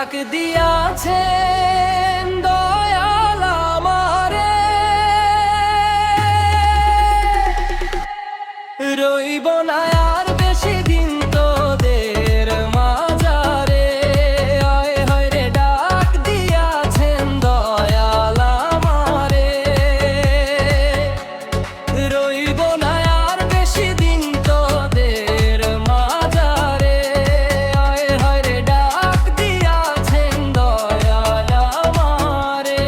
ডাক দিয়াছেন দয়াল আমারে, রইব না আর বেশি দিন তোদের মাঝারে। আয় হায় রে ডাক দিয়াছেন দয়াল আমারে, রইব না আর বেশি দিন তোদের মাঝারে। আয় হায় রে ডাক দিয়াছেন দয়াল আমারে।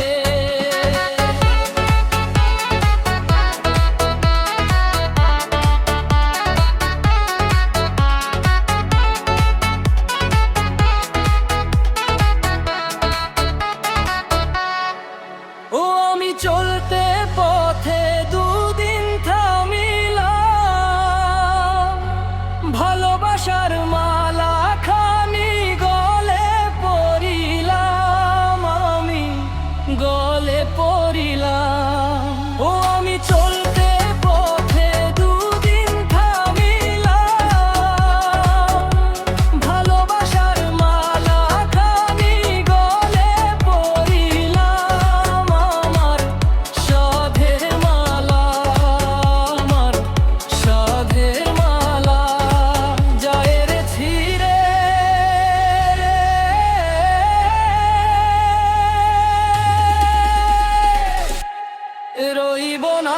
ও আমি চলতে পথে দুদিন থামিলাম, ভালোবাসার মালা খানি গলে পরিলাম, আমি গলে পরিলাম। ও আমি চলতে পথে দুদিন থামিলাম, ভালোবাসার মালা খানি গলে পরিলাম। আমার সাধের মালা, আমার সাধের মালা যায় রে ছিঁড়ে, রইব না